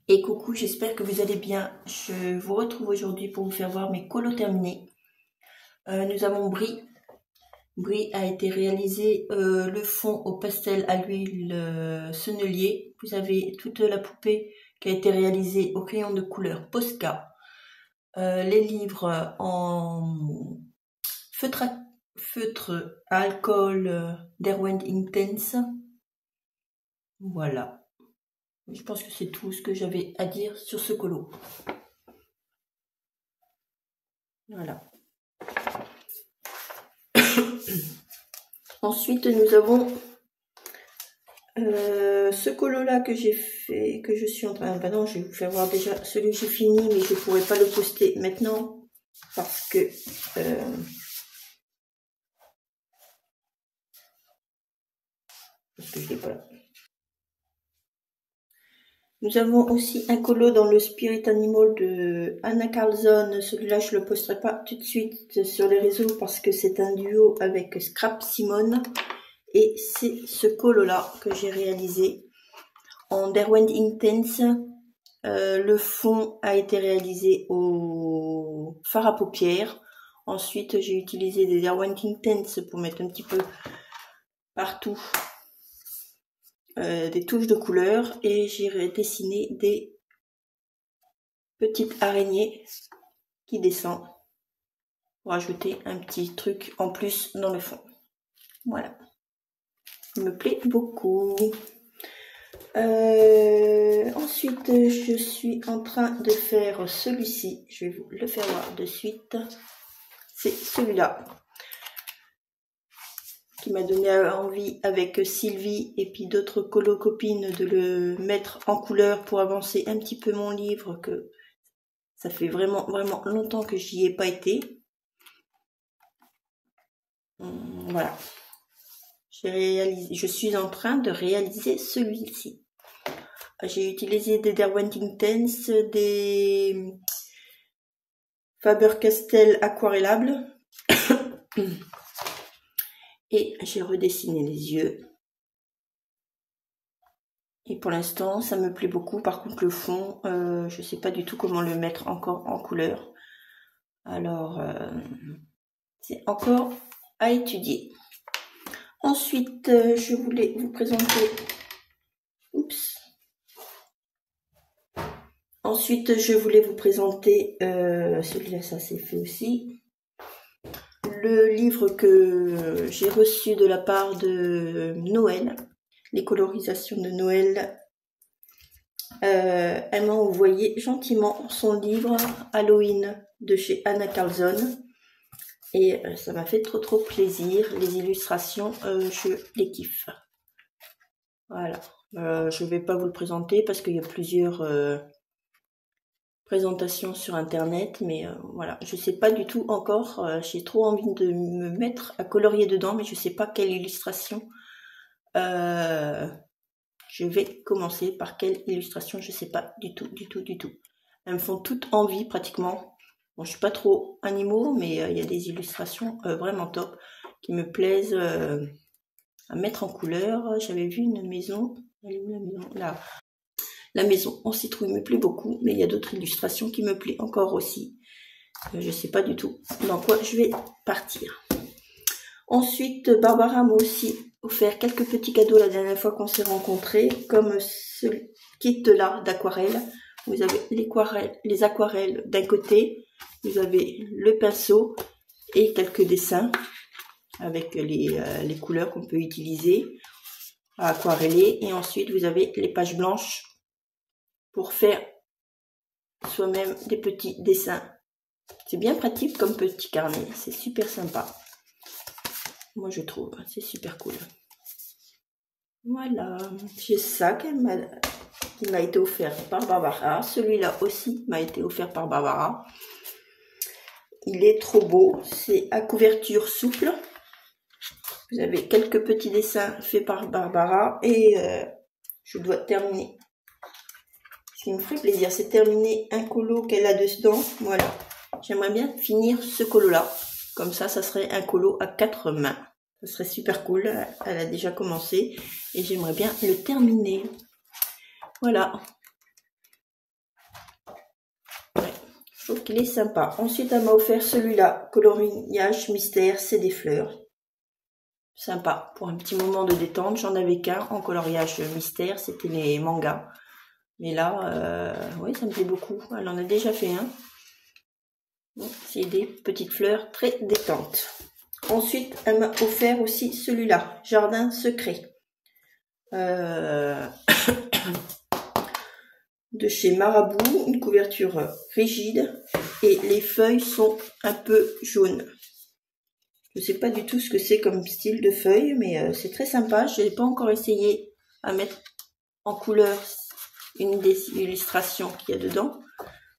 Et coucou, j'espère que vous allez bien. Je vous retrouve aujourd'hui pour vous faire voir mes colos terminés. Nous avons Brie. Brie a été réalisé le fond au pastel à l'huile sennelier. Vous avez toute la poupée qui a été réalisée au crayon de couleur Posca. Les livres en feutre à alcool Derwent Intense. Voilà. Je pense que c'est tout ce que j'avais à dire sur ce colo. Voilà. Ensuite, nous avons ce colo là que j'ai fait, que je suis en train... Ben non, je vais vous faire voir déjà celui que j'ai fini, mais je ne pourrai pas le poster maintenant parce que... je l'ai pas là. Nous avons aussi un colo dans le Spirit Animal de Anna Carlson. Celui-là, je ne le posterai pas tout de suite sur les réseaux parce que c'est un duo avec Scrap Simone. Et c'est ce colo-là que j'ai réalisé en Derwent Intense. Le fond a été réalisé au fard à paupières. Ensuite, j'ai utilisé des Derwent Intense pour mettre un petit peu partout des touches de couleur. Et j'ai dessiné des petites araignées qui descendent pour ajouter un petit truc en plus dans le fond. Voilà. Il me plaît beaucoup. Ensuite, je suis en train de faire celui-ci. Je vais vous le faire voir de suite. C'est celui-là qui m'a donné envie avec Sylvie et puis d'autres colo-copines de le mettre en couleur pour avancer un petit peu mon livre, que ça fait vraiment longtemps que j'y ai pas été. Voilà. Je suis en train de réaliser celui-ci. J'ai utilisé des Derwent Intense, des Faber-Castell aquarellables et j'ai redessiné les yeux. Et pour l'instant, ça me plaît beaucoup. Par contre, le fond, je sais pas du tout comment le mettre encore en couleur. Alors, c'est encore à étudier. Ensuite, je voulais vous présenter... Oups. Ensuite, je voulais vous présenter, celui-là, ça s'est fait aussi, le livre que j'ai reçu de la part de Noël, les colorisations de Noël. Elle m'a envoyé gentiment son livre Halloween de chez Anna Carlson. Et ça m'a fait trop plaisir. Les illustrations, je les kiffe. Voilà. Je ne vais pas vous le présenter parce qu'il y a plusieurs... présentation sur internet, mais voilà, je sais pas du tout encore, j'ai trop envie de me mettre à colorier dedans, mais je sais pas quelle illustration je vais commencer, par quelle illustration, je sais pas du tout. Elles me font toutes envie pratiquement. Bon, je suis pas trop animaux, mais il y a des illustrations vraiment top qui me plaisent à mettre en couleur. J'avais vu une maison, elle est où la maison là? La maison en citrouille me plaît beaucoup, mais il y a d'autres illustrations qui me plaisent encore aussi. Je ne sais pas du tout dans quoi je vais partir. Ensuite, Barbara m'a aussi offert quelques petits cadeaux la dernière fois qu'on s'est rencontrés, comme ce kit-là d'aquarelle. Vous avez les aquarelles d'un côté, vous avez le pinceau et quelques dessins avec les couleurs qu'on peut utiliser à aquareller. Et ensuite, vous avez les pages blanches pour faire soi-même des petits dessins. C'est bien pratique comme petit carnet, c'est super sympa. Moi je trouve, c'est super cool. Voilà, j'ai ça qui m'a été offert par Barbara. Celui-là aussi m'a été offert par Barbara. Il est trop beau, c'est à couverture souple. Vous avez quelques petits dessins faits par Barbara et je dois terminer. Ce qui me ferait plaisir, c'est terminer un colo qu'elle a dedans. Voilà. J'aimerais bien finir ce colo-là. Comme ça, ça serait un colo à 4 mains. Ça serait super cool. Elle a déjà commencé. Et j'aimerais bien le terminer. Voilà. Je trouve qu'il est sympa. Ensuite, elle m'a offert celui-là, coloriage mystère, c'est des fleurs. Sympa, pour un petit moment de détente. J'en avais qu'un en coloriage mystère, c'était les mangas. Mais là, oui, ça me plaît beaucoup. Elle en a déjà fait un. C'est des petites fleurs très détentes. Ensuite, elle m'a offert aussi celui-là, Jardin secret. De chez Marabout, une couverture rigide et les feuilles sont un peu jaunes. Je ne sais pas du tout ce que c'est comme style de feuilles, mais c'est très sympa. Je n'ai pas encore essayé à mettre en couleur une des illustrations qu'il y a dedans,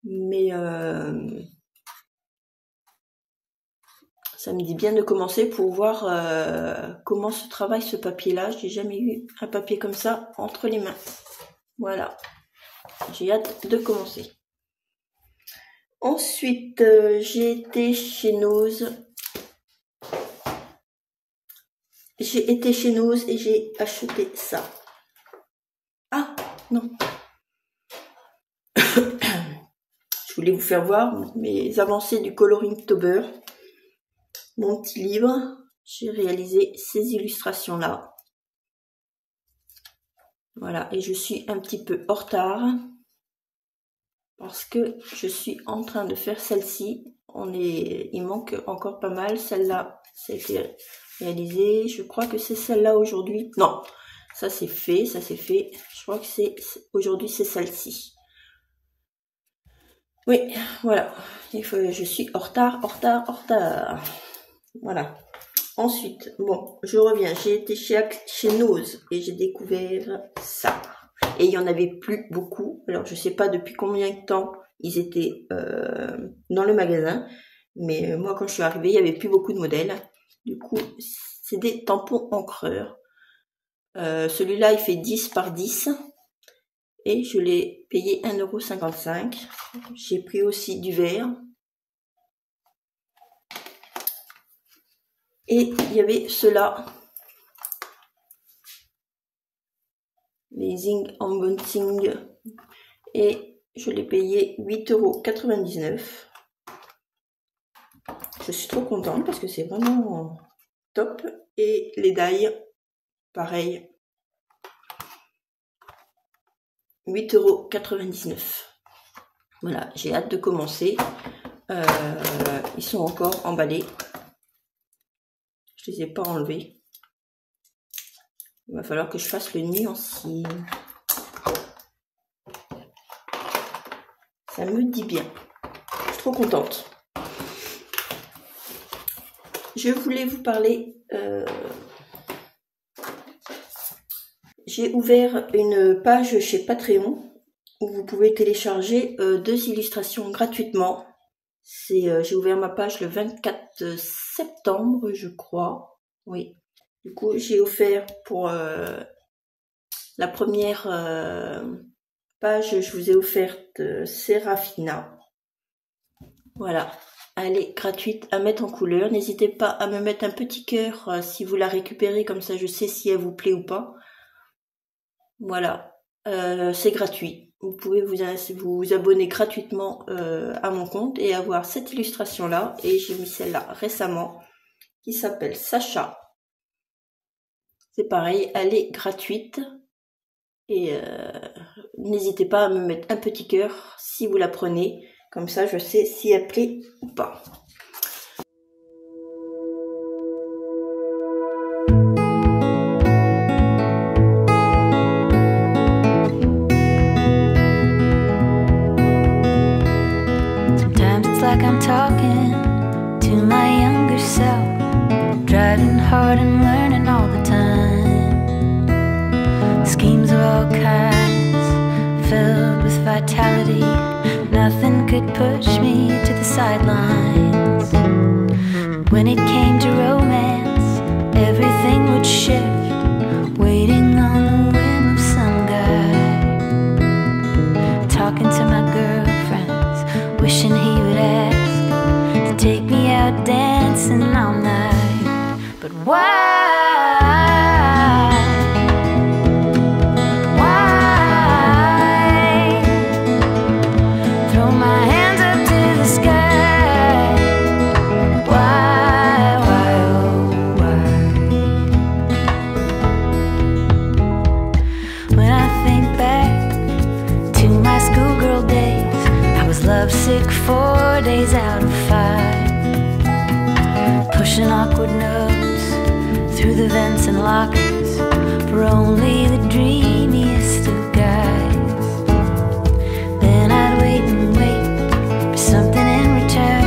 mais ça me dit bien de commencer pour voir comment se travaille ce papier-là. J'ai jamais eu un papier comme ça entre les mains. Voilà. J'ai hâte de commencer. Ensuite, j'ai été chez Nose. J'ai été chez Nose et j'ai acheté ça. Ah, non. Je voulais vous faire voir mes avancées du Coloringtober. Mon petit livre. J'ai réalisé ces illustrations-là. Voilà, et je suis un petit peu en retard parce que je suis en train de faire celle-ci. Il manque encore pas mal. Celle-là, ça a été réalisé. Je crois que c'est celle-là aujourd'hui. Non, ça c'est fait, ça c'est fait. Je crois que c'est aujourd'hui, c'est celle-ci. Oui, voilà. Je suis en retard. Voilà. Ensuite, bon, je reviens. J'ai été chez Nose et j'ai découvert ça. Et il y en avait plus beaucoup. Alors, je sais pas depuis combien de temps ils étaient dans le magasin. Mais moi, quand je suis arrivée, il y avait plus beaucoup de modèles. Du coup, c'est des tampons encreurs. Celui-là, il fait 10 par 10. Et je l'ai payé 1,55 €. J'ai pris aussi du verre. Et il y avait ceux-là, les Zing Unboxing, et je l'ai payé 8,99 €. Je suis trop contente parce que c'est vraiment top. Et les die, pareil, 8,99 €. Voilà, j'ai hâte de commencer. Ils sont encore emballés. Je les ai pas enlevés. Il va falloir que je fasse le nuancier. Ça me dit bien. Je suis trop contente. Je voulais vous parler. J'ai ouvert une page chez Patreon où vous pouvez télécharger 2 illustrations gratuitement. J'ai ouvert ma page le 24 septembre, je crois. Oui. Du coup, j'ai offert pour la première page, je vous ai offert Serafina. Voilà. Elle est gratuite à mettre en couleur. N'hésitez pas à me mettre un petit cœur si vous la récupérez, comme ça je sais si elle vous plaît ou pas. Voilà. C'est gratuit. Vous pouvez vous abonner gratuitement à mon compte et avoir cette illustration-là. Et j'ai mis celle-là récemment qui s'appelle Sacha. C'est pareil, elle est gratuite. Et n'hésitez pas à me mettre un petit cœur si vous la prenez. Comme ça, je sais si elle plaît ou pas. I'm talking to my younger self, driving hard and learning all the time. Schemes of all kinds, filled with vitality. Nothing could push me to the sidelines. When it came to romance, everything would shift, waiting on the whim of some guy. Talking to my girlfriends, wishing he would ask to take me out dancing all night. But why? Throw my hands up to the pushing awkward notes through the vents and lockers for only the dreamiest of guys. Then I'd wait and wait for something in return.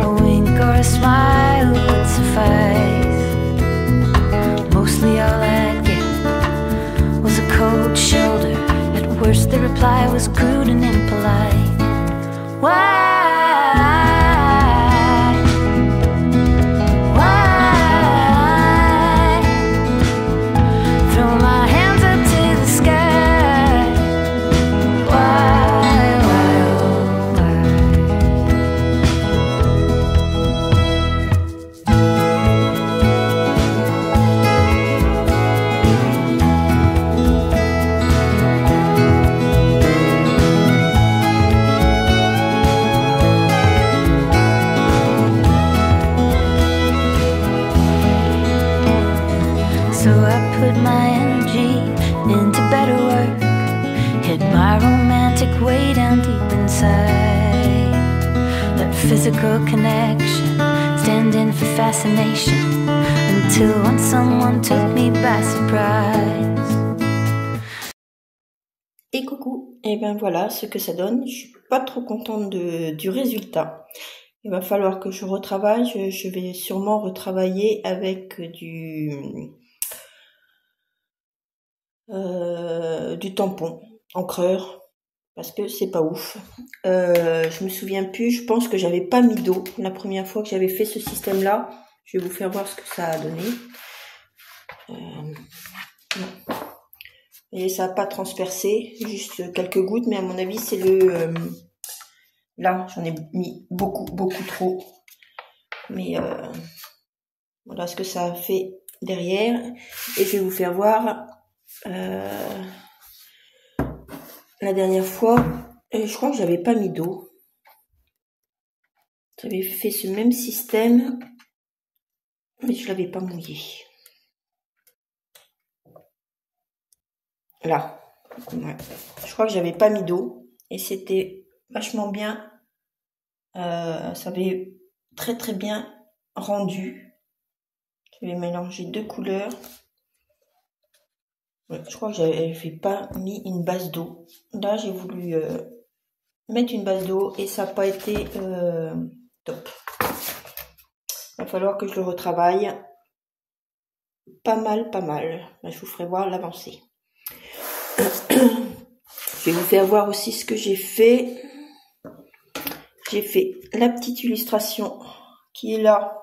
A wink or a smile would suffice. Mostly all I'd get was a cold shoulder. At worst the reply was crude and impolite. Why? So I put my energy into better work, hid my romantic way down deep inside. That physical connection, standing for fascination, until once someone took me by surprise. Et coucou, et ben voilà ce que ça donne. Je suis pas trop contente du résultat. Il va falloir que je retravaille. Je vais sûrement retravailler avec du tampon encreur parce que c'est pas ouf. Je me souviens plus, je pense que j'avais pas mis d'eau la première fois que j'avais fait ce système là. Je vais vous faire voir ce que ça a donné. Non. Et ça a pas transpercé, juste quelques gouttes, mais à mon avis c'est là j'en ai mis beaucoup trop, mais voilà ce que ça a fait derrière. Et je vais vous faire voir la dernière fois, je crois que j'avais pas mis d'eau. J'avais fait ce même système, mais je l'avais pas mouillé. Là, ouais. Je crois que j'avais pas mis d'eau et c'était vachement bien. Ça avait très bien rendu. Je vais mélanger deux couleurs. Ouais, je crois que j'avais pas mis une base d'eau. Là, j'ai voulu mettre une base d'eau et ça n'a pas été top. Il va falloir que je le retravaille. Pas mal. Là, je vous ferai voir l'avancée. Je vais vous faire voir aussi ce que j'ai fait. J'ai fait la petite illustration qui est là.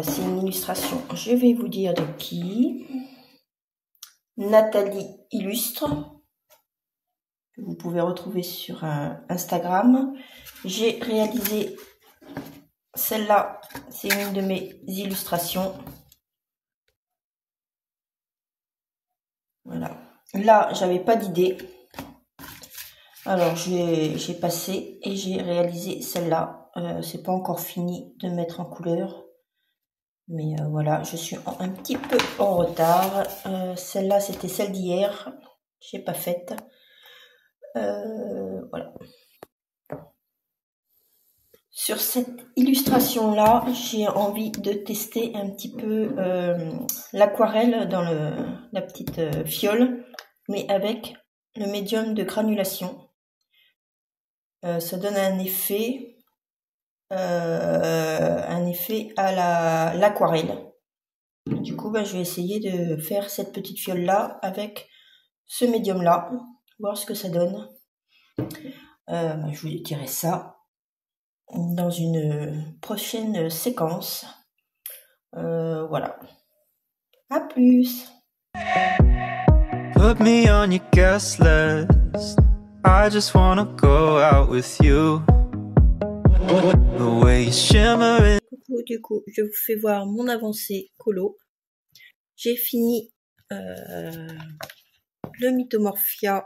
C'est une illustration, je vais vous dire de qui. Nathalie Illustre. Vous pouvez retrouver sur Instagram. J'ai réalisé celle-là, c'est une de mes illustrations. Voilà. Là, j'avais pas d'idée. Alors, j'ai passé et j'ai réalisé celle-là. C'est pas encore fini de mettre en couleur. Mais voilà, je suis un petit peu en retard. Celle-là, c'était celle d'hier. J'ai pas faite. Voilà. Sur cette illustration-là, j'ai envie de tester un petit peu l'aquarelle dans la petite fiole, mais avec le médium de granulation. Ça donne un effet à l'aquarelle. Du coup, je vais essayer de faire cette petite fiole là avec ce médium là, voir ce que ça donne. Je vous dirai ça dans une prochaine séquence. Voilà. À plus. Put me on your guest list. I just wanna go out with you. The way you shimmer. Du coup, je vous fais voir mon avancée colo. J'ai fini le Mythomorphia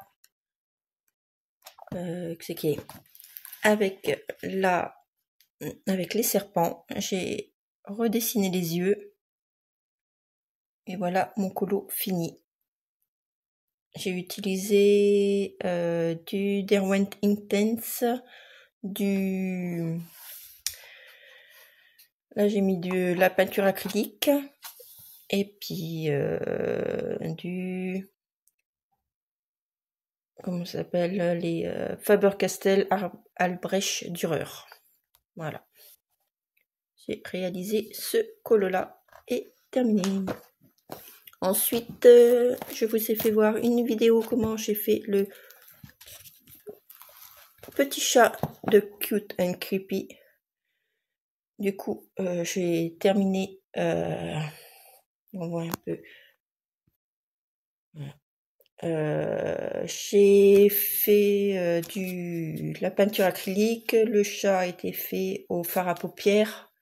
avec les serpents. J'ai redessiné les yeux. Et voilà mon colo fini. J'ai utilisé du Derwent Intense, du Là, j'ai mis de la peinture acrylique et puis comment ça s'appelle, les Faber-Castell Albrecht Dürer. Voilà. J'ai réalisé ce colo-là et terminé. Ensuite, je vous ai fait voir une vidéo comment j'ai fait le petit chat de Cute and Creepy. Du coup, j'ai terminé. On voit un peu. J'ai fait la peinture acrylique. Le chat a été fait au fard à paupières.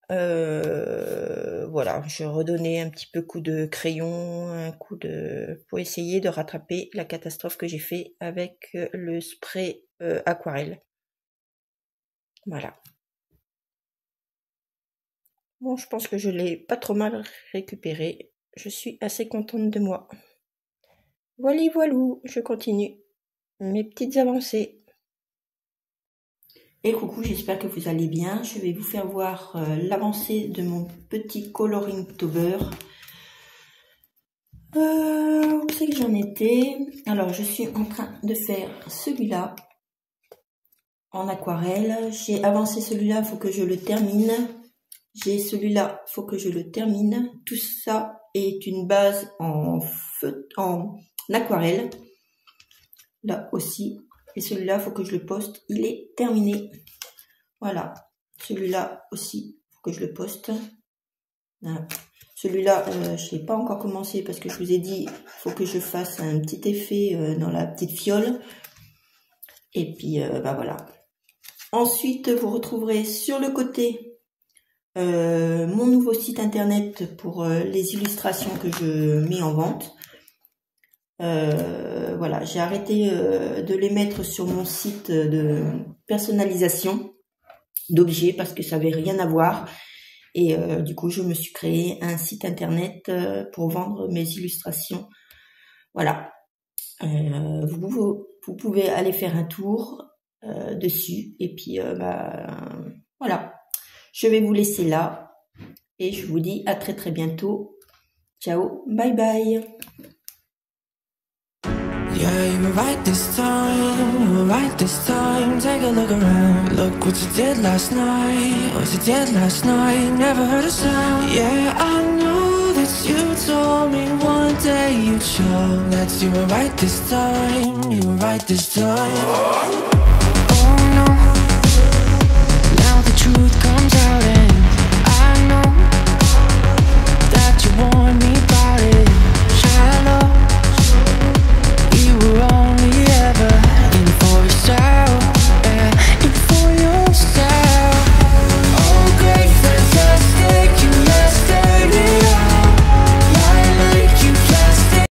Voilà, je redonnais un petit peu coup de crayon, pour essayer de rattraper la catastrophe que j'ai fait avec le spray aquarelle. Voilà. Bon, je pense que je l'ai pas trop mal récupéré. Je suis assez contente de moi. Voilà, voilou, je continue mes petites avancées. Et coucou, j'espère que vous allez bien. Je vais vous faire voir l'avancée de mon petit coloring-tober. Où c'est que j'en étais? Alors, je suis en train de faire celui-là en aquarelle. J'ai avancé celui-là, il faut que je le termine. J'ai celui-là, il faut que je le termine. Tout ça est une base en aquarelle. Là aussi. Et celui-là, il faut que je le poste. Il est terminé. Voilà. Celui-là aussi, il faut que je le poste. Voilà. Celui-là, je n'ai pas encore commencé parce que je vous ai dit, il faut que je fasse un petit effet dans la petite fiole. Et puis, bah voilà. Ensuite, vous retrouverez sur le côté mon nouveau site internet pour les illustrations que je mets en vente. Voilà, j'ai arrêté de les mettre sur mon site de personnalisation d'objets parce que ça n'avait rien à voir. Et du coup, je me suis créé un site internet pour vendre mes illustrations. Voilà. Vous pouvez aller faire un tour dessus. Et puis, voilà. Je vais vous laisser là. Et je vous dis à très très bientôt. Ciao, bye bye. Yeah, you were right this time, you were right this time. Take a look around, look what you did last night. What you did last night, never heard a sound. Yeah, I know that you told me one day you'd show that you were right this time, you were right this time.